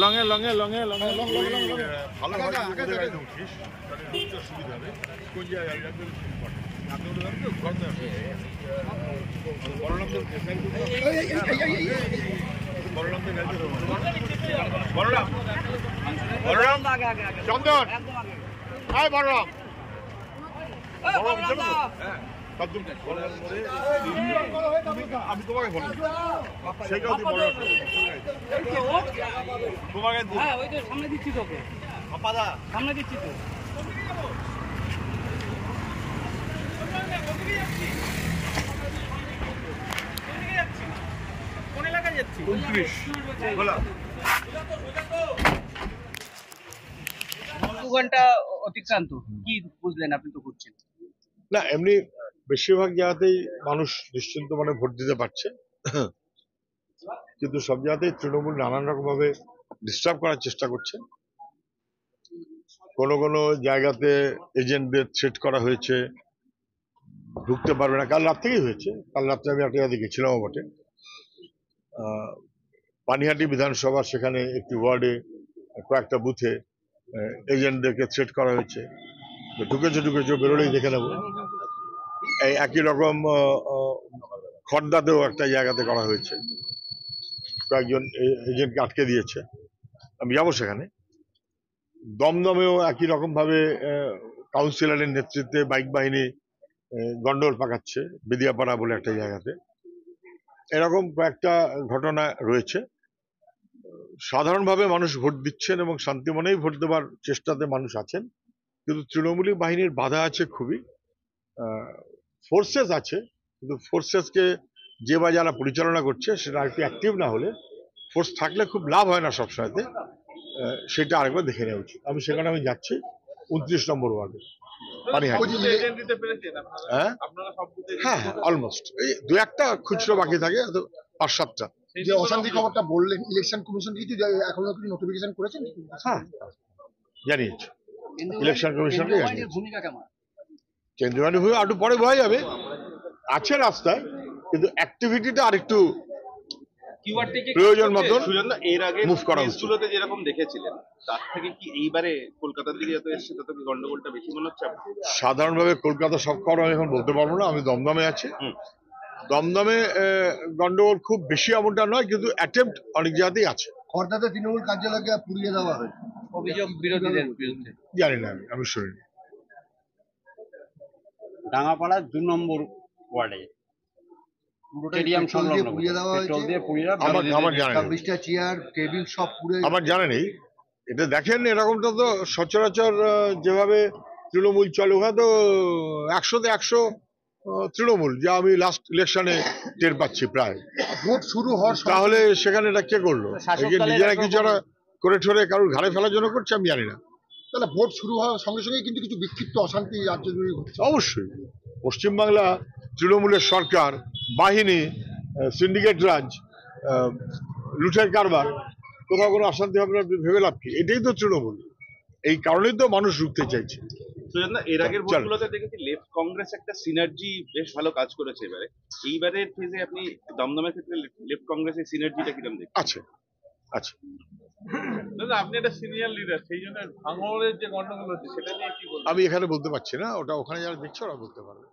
লঙে লঙে লঙে লঙে ভালো উঠিস সুবিধা হবে কোন জায়গায় চন্দন বলরাম আমি তোমাকে বলি সেটাও তোমাকে সামনে দিচ্ছি তোকে সামনে দিচ্ছি তো কোন এলাকায় যাচ্ছি 29 বলা 2 ঘন্টা অতিক্রান্ত কি বুঝলেন আপনি তো ঘুরছেন না এমনি বেশিরভাগ জায়গাতেই মানুষ নিশ্চিন্ত মানে ভোট দিতে পারছে কিন্তু সব জায়গাতেই তৃণমূল নানান রকম ভাবে ডিস্টার্ব করার চেষ্টা করছে কোনো কোনো জায়গাতে এজেন্টদের থ্রেট করা হয়েছে ঢুকতে পারবে না কাল রাত থেকেই হয়েছে কাল রাত্রে আমি একটা জায়গায় গেছিলাম বটে পানিহাটি বিধানসভা সেখানে একটি ওয়ার্ডে কয়েকটা বুথে এজেন্টদেরকে থ্রেট করা হয়েছে ঢুকেছে বেরোলেই দেখে নেবো এই একই রকম খড়দাতেও একটা জায়গাতে করা হয়েছে কয়েকজন এজেন্টকে আটকে দিয়েছে আমি যাবো সেখানে দমদমেও একই রকম ভাবে কাউন্সিলরের নেতৃত্বে বাইক বাহিনী গন্ডগোল পাকাচ্ছে বেদিয়াপাড়া বলে একটা জায়গাতে এরকম কয়েকটা ঘটনা রয়েছে সাধারণভাবে মানুষ ভোট দিচ্ছেন এবং শান্তি মনেই ভোট দেওয়ার চেষ্টাতে মানুষ আছেন কিন্তু তৃণমূলী বাহিনীর বাধা আছে খুবই ফোর্সেস আছে কিন্তু ফোর্সেসকে যে বা যারা পরিচালনা করছে সেটা একটু অ্যাক্টিভ না হলে ফোর্স থাকলে খুব লাভ হয় না সবসময়তে সেটা আরেকবার দেখে নেওয়া উচিত আমি সেখানে যাচ্ছি 29 নম্বর ওয়ার্ডে হ্যাঁ অলমোস্ট এই দু একটা খুচরো বাকি থাকে 5-7টা যে অশান্তি খবরটা বললেন ইলেকশন কমিশন কিছু এখনো কিছু নোটিফিকেশন করেছেন হ্যাঁ জানিয়েছে ইলেকশন কমিশনকে কেন্দ্রীয় ভূমি একটু পরে বোঝা যাবে আছে রাস্তায় কিন্তু অ্যাক্টিভিটিটা আরেকটু প্রয়োজন মতন এর আগে মুভ করা উচিত যেরকম দেখেছিলেন তার থেকে কি এইবারে কলকাতার দিকে যত এসছে তত কি গন্ডগোলটা বেশি মনে হচ্ছে সাধারণভাবে কলকাতা সব খবর আমি এখন বলতে পারবো না আমি দমদমে আছি দমদমে গন্ডগোল খুব বেশি এমনটা নয় কিন্তু অ্যাটেম্পট অনেক জায়গাতেই আছে খড়দাতে তৃণমূল কার্যালয়কে পুড়িয়ে দেওয়া হয়েছে অভিযোগ বিরোধীদের বিরুদ্ধে জানি না আমি শুনিনি ডাঙ্গাপাড়া 2 নম্বর ওয়ার্ডে স্টেডিয়াম সংলগ্ন পেট্রোল দিয়ে পুড়িয়ে আমার জানা নেই এটা দেখেন এরকমটা তো সচরাচর যেভাবে তৃণমূল চলে ওখানে তো 100-তে 100 তৃণমূল যা আমি লাস্ট ইলেকশনে টের পাচ্ছি প্রায় ভোট শুরু হওয়ার তাহলে সেখানে এটা কে করলো নিজেরা কিছু করে ঠরে কারোর ঘাড়ে ফেলার জন্য করছে আমি জানি না তাহলে ভোট শুরু হওয়ার সঙ্গে সঙ্গে কিন্তু কিছু বিক্ষিপ্ত অশান্তি রাজ্য জুড়ে ঘটছে অবশ্যই পশ্চিমবাংলা তৃণমূলের সরকার বাহিনী সিন্ডিকেট রাজ লুটের কারবার কোথাও কোনো অশান্তি হবে না ভেবে লাভ কি এটাই তো তৃণমূল এই কারণেই তো মানুষ রুখতে চাইছে এর আগের ভোটগুলোতে দেখেছি লেফট কংগ্রেস একটা সিনার্জি বেশ ভালো কাজ করেছে এবারে এইবারের ফেজে আপনি দমদমের ক্ষেত্রে লেফট কংগ্রেসের সিনার্জিটা কিরকম দেখছেন আছে আছে আপনি একটা সিনিয়র লিডার সেই জন্য ভাঙড়ের যে গন্ডগোল হচ্ছে সেটা নিয়ে কি বলবেন আমি এখানে বলতে পারছি না ওটা ওখানে যারা দেখছে ওরা বলতে পারবে